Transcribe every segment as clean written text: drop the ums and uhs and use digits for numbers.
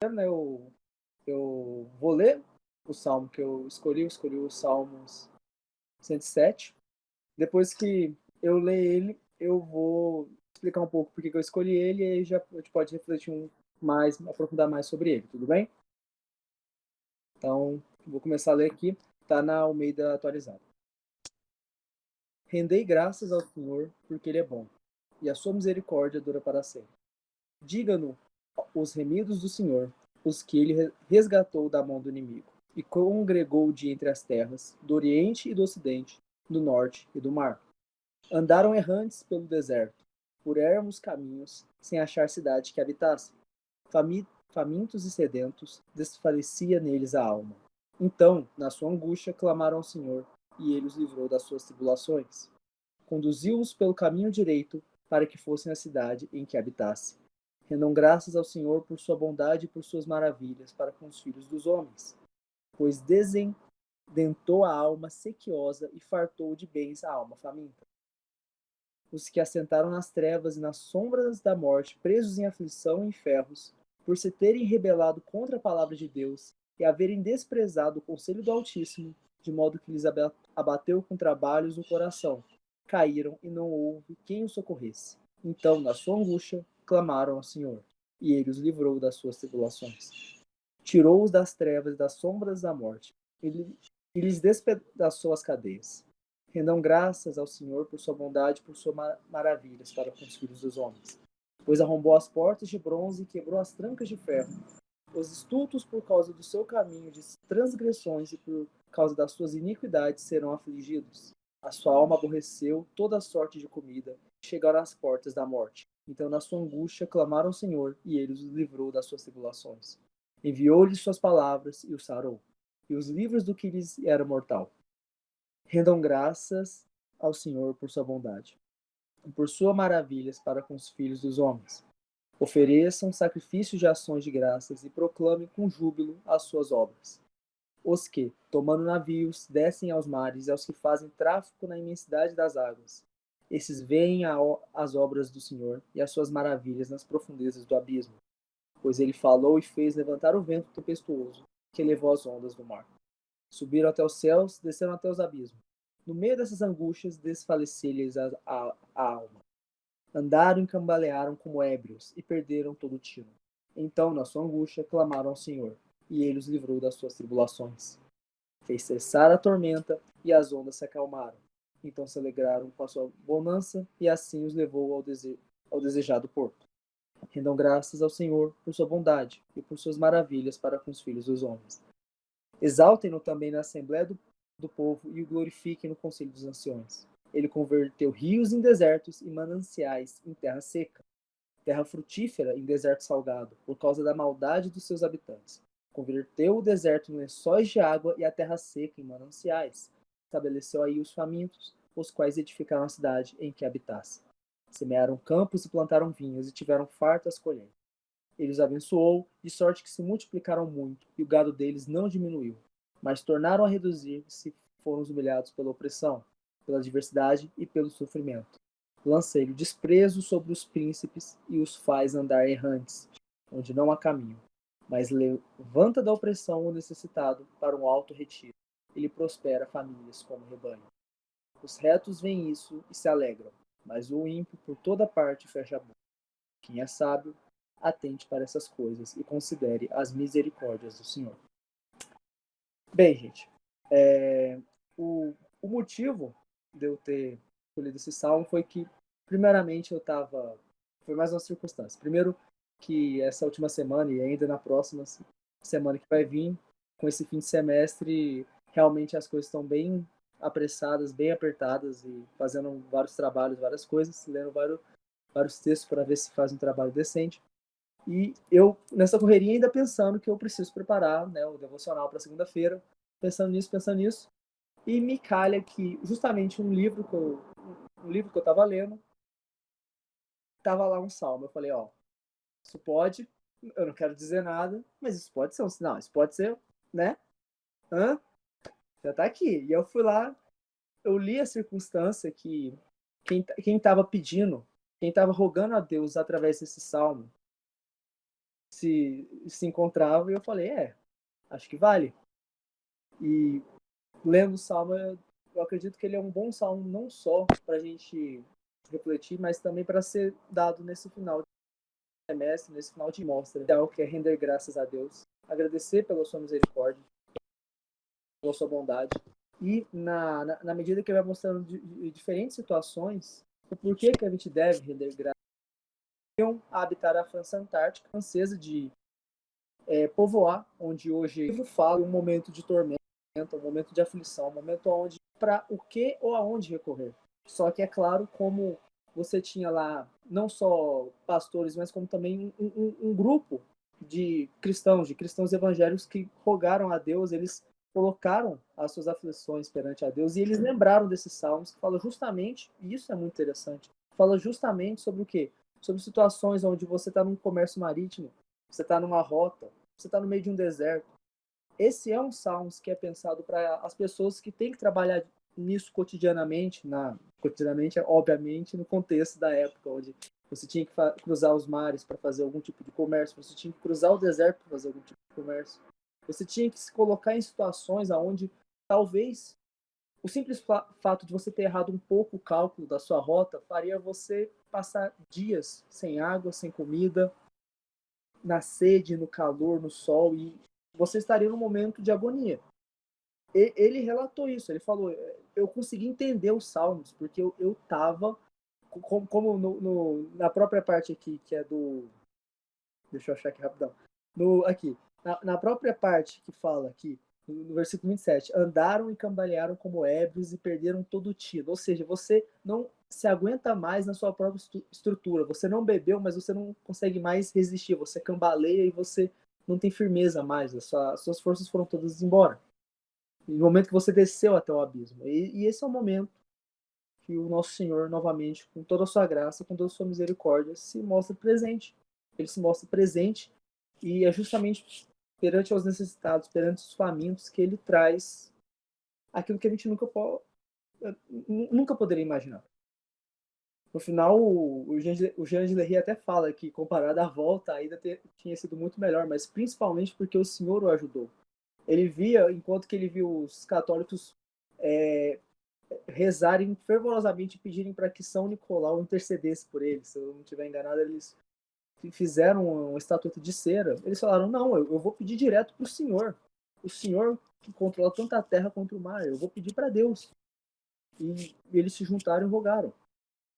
né, eu vou ler o salmo que eu escolhi o Salmos 107. Depois que eu ler ele, eu vou explicar um pouco por que eu escolhi ele e aí já a gente pode refletir mais, aprofundar mais sobre ele, tudo bem? Então, vou começar a ler aqui, está na Almeida atualizada. Rendei graças ao Senhor, porque Ele é bom, e a sua misericórdia dura para sempre. Diga-no os remidos do Senhor, os que Ele resgatou da mão do inimigo, e congregou de entre as terras, do Oriente e do Ocidente, do Norte e do Mar. Andaram errantes pelo deserto, por ermos caminhos, sem achar cidade que habitasse. Famintos e sedentos, desfalecia neles a alma. Então, na sua angústia, clamaram ao Senhor, e ele os livrou das suas tribulações. Conduziu-os pelo caminho direito, para que fossem à cidade em que habitasse. Rendam graças ao Senhor por sua bondade e por suas maravilhas para com os filhos dos homens, pois desendentou a alma sequiosa e fartou de bens a alma faminta. Os que assentaram nas trevas e nas sombras da morte, presos em aflição e ferros, por se terem rebelado contra a palavra de Deus e haverem desprezado o conselho do Altíssimo, de modo que lhes abateu com trabalhos o coração, caíram e não houve quem os socorresse. Então, na sua angústia, clamaram ao Senhor, e ele os livrou das suas tribulações. Tirou-os das trevas e das sombras da morte, e lhes despedaçou as cadeias. Rendam graças ao Senhor por sua bondade e por suas maravilhas para com os filhos dos homens. Pois arrombou as portas de bronze e quebrou as trancas de ferro. Os estultos, por causa do seu caminho de transgressões e por causa das suas iniquidades, serão afligidos. A sua alma aborreceu toda sorte de comida e chegaram às portas da morte. Então, na sua angústia, clamaram ao Senhor e ele os livrou das suas tribulações. Enviou-lhes suas palavras e os sarou, e os livros do que lhes era mortal. Rendam graças ao Senhor por sua bondade e por suas maravilhas para com os filhos dos homens. Ofereçam sacrifícios de ações de graças e proclamem com júbilo as suas obras. Os que, tomando navios, descem aos mares e aos que fazem tráfico na imensidade das águas. Esses veem as obras do Senhor e as suas maravilhas nas profundezas do abismo. Pois ele falou e fez levantar o vento tempestuoso, que levou as ondas do mar. Subiram até os céus, desceram até os abismos. No meio dessas angústias, desfaleceu-lhes a alma. Andaram e cambalearam como ébrios e perderam todo o tino. Então, na sua angústia, clamaram ao Senhor, e ele os livrou das suas tribulações. Fez cessar a tormenta e as ondas se acalmaram. Então se alegraram com a sua bonança e assim os levou ao desejado porto. Rendam graças ao Senhor por sua bondade e por suas maravilhas para com os filhos dos homens. Exaltem-no também na assembléia do povo e o glorifiquem no conselho dos anciões. Ele converteu rios em desertos e mananciais em terra seca, terra frutífera em deserto salgado, por causa da maldade dos seus habitantes. Converteu o deserto em lençóis de água e a terra seca em mananciais. Estabeleceu aí os famintos, os quais edificaram a cidade em que habitasse. Semearam campos e plantaram vinhas e tiveram fartas colheitas. Ele os abençoou, de sorte que se multiplicaram muito, e o gado deles não diminuiu. Mas tornaram a reduzir-se, foram humilhados pela opressão, pela adversidade e pelo sofrimento. Lança-lhe o desprezo sobre os príncipes e os faz andar errantes, onde não há caminho. Mas levanta da opressão o necessitado para um alto retiro. Ele prospera famílias como rebanho. Os retos veem isso e se alegram, mas o ímpio por toda parte fecha a boca. Quem é sábio, atente para essas coisas e considere as misericórdias do Senhor. Bem, gente, é, o motivo de eu ter escolhido esse salmo foi que, primeiramente, foi mais uma circunstância. Primeiro, que essa última semana e ainda na próxima semana que vai vir, com esse fim de semestre, realmente as coisas estão bem apressadas, bem apertadas e fazendo vários trabalhos, várias coisas, lendo vários textos para ver se faz um trabalho decente. E eu, nessa correria, ainda pensando que eu preciso preparar, né, o devocional para segunda-feira, pensando nisso. E me calha que justamente um livro que eu estava lendo, estava lá um salmo. Eu falei, ó, isso pode, eu não quero dizer nada, mas isso pode ser um sinal, isso pode ser, né? Hã? Já tá aqui. E eu fui lá, eu li a circunstância que quem estava pedindo, quem estava rogando a Deus através desse salmo, se encontravam, e eu falei, acho que vale. E lendo o Salmo, eu acredito que ele é um bom salmo não só para a gente refletir, mas também para ser dado nesse final de semestre, nesse final de mostra, que é render graças a Deus, agradecer pela sua misericórdia, pela sua bondade, e na medida que ele vai mostrando de diferentes situações, o porquê que a gente deve render graças a habitar a França Antártica, francesa de povoar, onde hoje o livro fala um momento de tormenta, um momento de aflição, um momento onde para o que ou aonde recorrer. Só que é claro, como você tinha lá não só pastores, mas como também um grupo de cristãos evangélicos que rogaram a Deus, eles colocaram as suas aflições perante a Deus e eles lembraram desses salmos que fala justamente, e isso é muito interessante, fala justamente sobre o quê? Sobre situações onde você está num comércio marítimo, você está numa rota, você está no meio de um deserto. Esse é um Salmos que é pensado para as pessoas que têm que trabalhar nisso cotidianamente, cotidianamente, obviamente, no contexto da época, onde você tinha que cruzar os mares para fazer algum tipo de comércio, você tinha que cruzar o deserto para fazer algum tipo de comércio. Você tinha que se colocar em situações onde talvez o simples fato de você ter errado um pouco o cálculo da sua rota faria você passar dias sem água, sem comida, na sede, no calor, no sol, e você estaria num momento de agonia. Ele relatou isso, ele falou, eu consegui entender os salmos, porque eu estava, como na própria parte aqui, que é do... Deixa eu achar aqui rapidão. Aqui, na própria parte que fala aqui, no versículo 27, andaram e cambalearam como ébrios e perderam todo o tino. Ou seja, você não se aguenta mais na sua própria estrutura. Você não bebeu, mas você não consegue mais resistir. Você cambaleia e você não tem firmeza mais. As suas forças foram todas embora. No momento que você desceu até o abismo. E esse é o momento que o nosso Senhor, novamente, com toda a sua graça, com toda a sua misericórdia, se mostra presente. Ele se mostra presente e é justamente perante os necessitados, perante os famintos, que ele traz aquilo que a gente nunca poderia imaginar. No final, o Jean de Lery até fala que, comparado à volta, ainda tinha sido muito melhor, mas principalmente porque o Senhor o ajudou. Ele via, enquanto que ele viu os católicos rezarem fervorosamente e pedirem para que São Nicolau intercedesse por eles. Se eu não estiver enganado, eles fizeram uma estatueta de cera. Eles falaram, não, eu vou pedir direto para o Senhor que controla tanto a terra quanto o mar, eu vou pedir para Deus. E eles se juntaram e rogaram.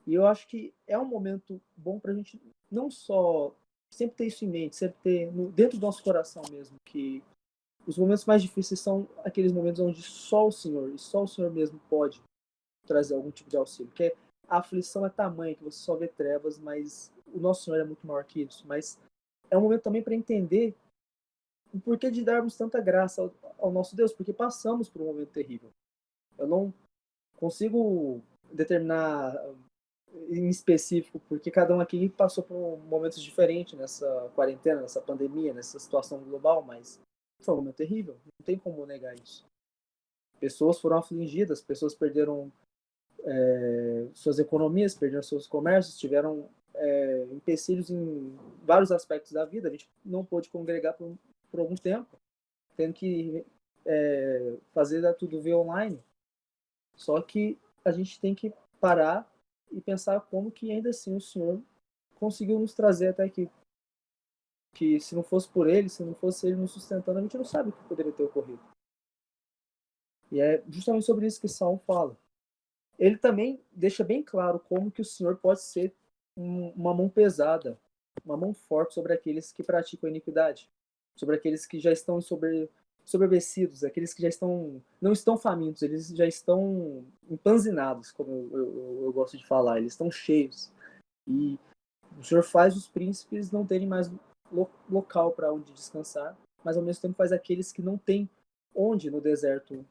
E eu acho que é um momento bom para a gente não só sempre ter isso em mente, sempre ter dentro do nosso coração mesmo, que os momentos mais difíceis são aqueles momentos onde só o Senhor, e só o Senhor mesmo pode trazer algum tipo de auxílio. Porque a aflição é tamanha que você só vê trevas, mas o nosso Senhor é muito maior que isso. Mas é um momento também para entender o porquê de darmos tanta graça ao nosso Deus, porque passamos por um momento terrível. Eu não consigo determinar em específico, porque cada um aqui passou por momentos diferentes nessa quarentena, nessa pandemia, nessa situação global, mas foi um momento terrível, não tem como negar isso. Pessoas foram afligidas, pessoas perderam suas economias, perderam seus comércios, tiveram empecilhos em vários aspectos da vida. A gente não pôde congregar por algum tempo, tendo que fazer tudo via online. Só que a gente tem que parar e pensar como que ainda assim o Senhor conseguiu nos trazer até aqui. Que se não fosse por Ele, se não fosse Ele nos sustentando, a gente não sabe o que poderia ter ocorrido. E é justamente sobre isso que o Salmo fala. Ele também deixa bem claro como que o Senhor pode ser uma mão pesada, uma mão forte sobre aqueles que praticam a iniquidade, sobre aqueles que já estão soberbecidos, aqueles que não estão famintos, eles já estão empanzinados, como eu gosto de falar, eles estão cheios. E o Senhor faz os príncipes não terem mais local para onde descansar, mas ao mesmo tempo faz aqueles que não têm onde no deserto,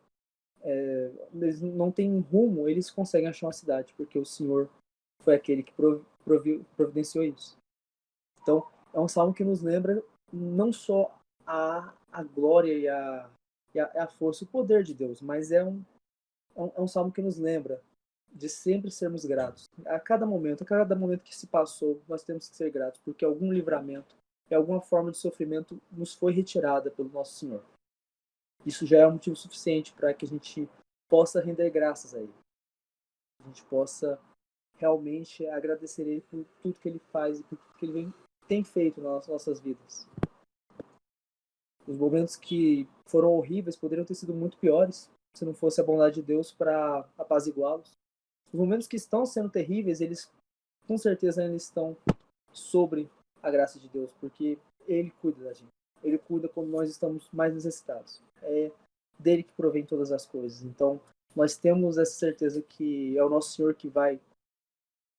eles não têm rumo, eles conseguem achar uma cidade, porque o Senhor foi aquele que providenciou isso. Então, é um salmo que nos lembra não só a glória e a força, o poder de Deus, mas é um salmo que nos lembra de sempre sermos gratos. A cada momento que se passou, nós temos que ser gratos, porque algum livramento, e alguma forma de sofrimento nos foi retirada pelo nosso Senhor. Isso já é um motivo suficiente para que a gente possa render graças a Ele. A gente possa realmente agradecer Ele por tudo que Ele faz e por tudo que Ele tem feito nas nossas vidas. Os momentos que foram horríveis poderiam ter sido muito piores se não fosse a bondade de Deus para apaziguá-los. Os momentos que estão sendo terríveis, eles com certeza ainda estão sobre a graça de Deus, porque Ele cuida da gente. Ele cuida quando nós estamos mais necessitados. É dele que provém todas as coisas. Então, nós temos essa certeza que é o nosso Senhor que vai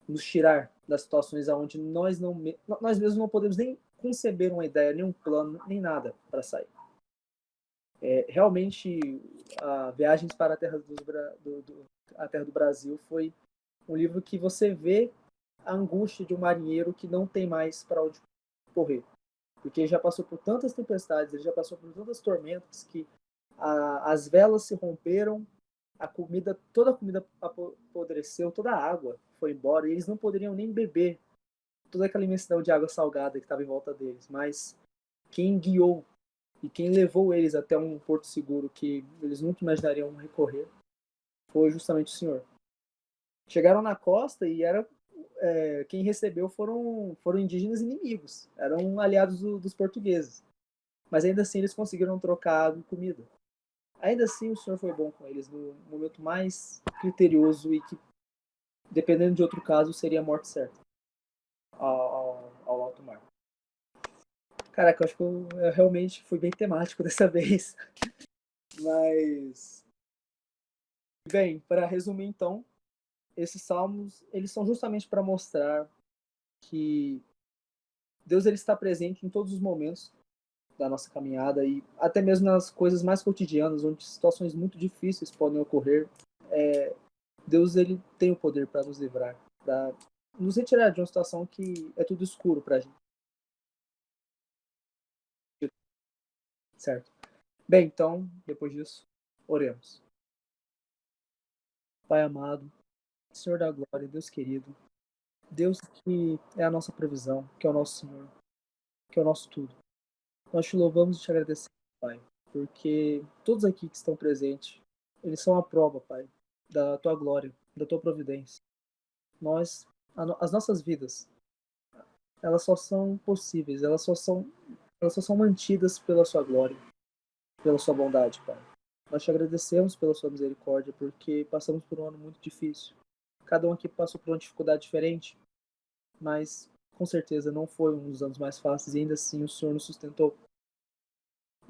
nos tirar das situações onde nós mesmos não podemos nem conceber uma ideia, nem um plano, nem nada para sair. Realmente, a Viagens para a Terra a Terra do Brasil foi um livro que você vê a angústia de um marinheiro que não tem mais para onde correr. Porque ele já passou por tantas tempestades, ele já passou por tantas tormentas que as velas se romperam, toda a comida apodreceu, toda a água foi embora, e eles não poderiam nem beber toda aquela imensidão de água salgada que estava em volta deles. Mas quem guiou e quem levou eles até um porto seguro que eles nunca imaginariam recorrer foi justamente o Senhor. Chegaram na costa e quem recebeu foram indígenas inimigos, eram aliados dos portugueses. Mas ainda assim eles conseguiram trocar água e comida. Ainda assim o Senhor foi bom com eles no momento mais criterioso e que, dependendo de outro caso, seria a morte certa ao alto mar. Caraca, eu acho que eu realmente fui bem temático dessa vez. Mas, bem, para resumir então, esses salmos, eles são justamente para mostrar que Deus ele está presente em todos os momentos da nossa caminhada e até mesmo nas coisas mais cotidianas, onde situações muito difíceis podem ocorrer. Deus ele tem o poder para nos livrar, para nos retirar de uma situação que é tudo escuro para a gente, certo? Bem, então, depois disso, oremos. Pai amado, Senhor da glória, Deus querido, Deus que é a nossa provisão, que é o nosso Senhor, que é o nosso tudo. Nós te louvamos e te agradecemos, Pai, porque todos aqui que estão presentes, eles são a prova, Pai, da tua glória, da tua providência. Nós, as nossas vidas, elas só são possíveis, elas só são mantidas pela sua glória, pela sua bondade, Pai. Nós te agradecemos pela sua misericórdia, porque passamos por um ano muito difícil. Cada um aqui passou por uma dificuldade diferente, mas com certeza não foi um dos anos mais fáceis e ainda assim o Senhor nos sustentou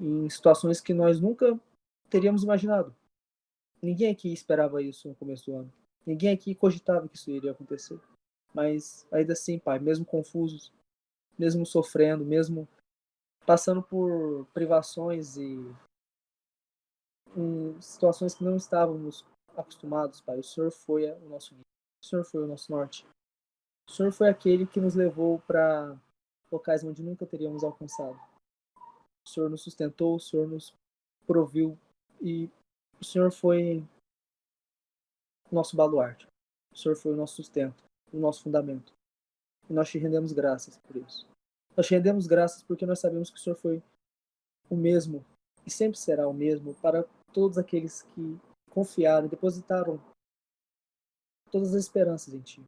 em situações que nós nunca teríamos imaginado. Ninguém aqui esperava isso no começo do ano. Ninguém aqui cogitava que isso iria acontecer. Mas ainda assim, Pai, mesmo confusos, mesmo sofrendo, mesmo passando por privações e em situações que não estávamos acostumados, Pai, o Senhor foi o nosso guia. O Senhor foi o nosso norte. O Senhor foi aquele que nos levou para locais onde nunca teríamos alcançado. O Senhor nos sustentou, o Senhor nos proviu e o Senhor foi o nosso baluarte. O Senhor foi o nosso sustento, o nosso fundamento. E nós te rendemos graças por isso. Nós te rendemos graças porque nós sabemos que o Senhor foi o mesmo e sempre será o mesmo para todos aqueles que confiaram e depositaram todas as esperanças em Ti.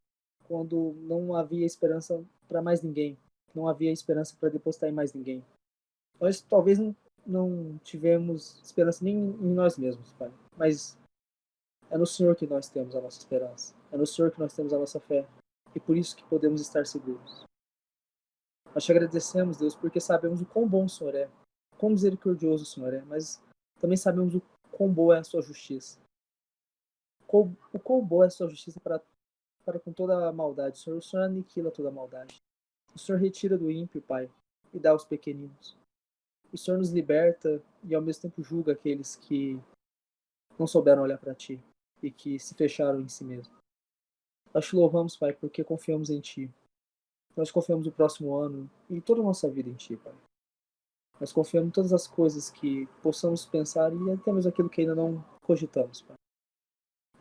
Quando não havia esperança para mais ninguém, não havia esperança para depositar em mais ninguém. Nós talvez não tivemos esperança nem em nós mesmos, Pai, mas é no Senhor que nós temos a nossa esperança. É no Senhor que nós temos a nossa fé. E por isso que podemos estar seguros. Nós te agradecemos, Deus, porque sabemos o quão bom o Senhor é, quão misericordioso o Senhor é, mas também sabemos o quão boa é a sua justiça. O quão boa é a sua justiça para com toda a maldade. O Senhor aniquila toda a maldade. O Senhor retira do ímpio, Pai, e dá aos pequeninos. O Senhor nos liberta e ao mesmo tempo julga aqueles que não souberam olhar para Ti e que se fecharam em si mesmos. Nós te louvamos, Pai, porque confiamos em Ti. Nós confiamos no próximo ano e toda a nossa vida em Ti, Pai. Nós confiamos em todas as coisas que possamos pensar e até mesmo aquilo que ainda não cogitamos, Pai.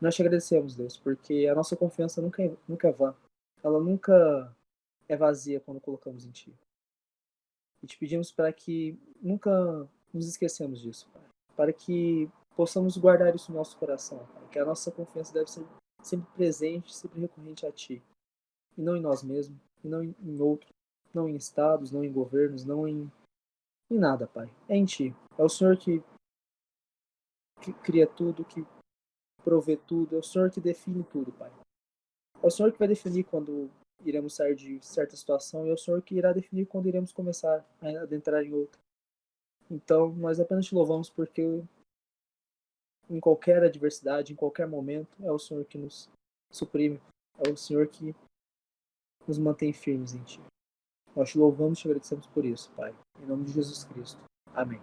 Nós te agradecemos, Deus, porque a nossa confiança nunca é vã. Ela nunca é vazia quando colocamos em Ti. E te pedimos para que nunca nos esqueçamos disso, Pai. Para que possamos guardar isso no nosso coração, Pai. Que a nossa confiança deve ser sempre presente, sempre recorrente a Ti. E não em nós mesmos, e não em outros, não em estados, não em governos, não em nada, Pai. É em Ti. É o Senhor que cria tudo, que provê tudo. É o Senhor que define tudo, Pai. É o Senhor que vai definir quando iremos sair de certa situação e é o Senhor que irá definir quando iremos começar a adentrar em outra. Então, nós apenas te louvamos porque em qualquer adversidade, em qualquer momento, é o Senhor que nos suprime, é o Senhor que nos mantém firmes em Ti. Nós te louvamos e te agradecemos por isso, Pai. Em nome de Jesus Cristo. Amém.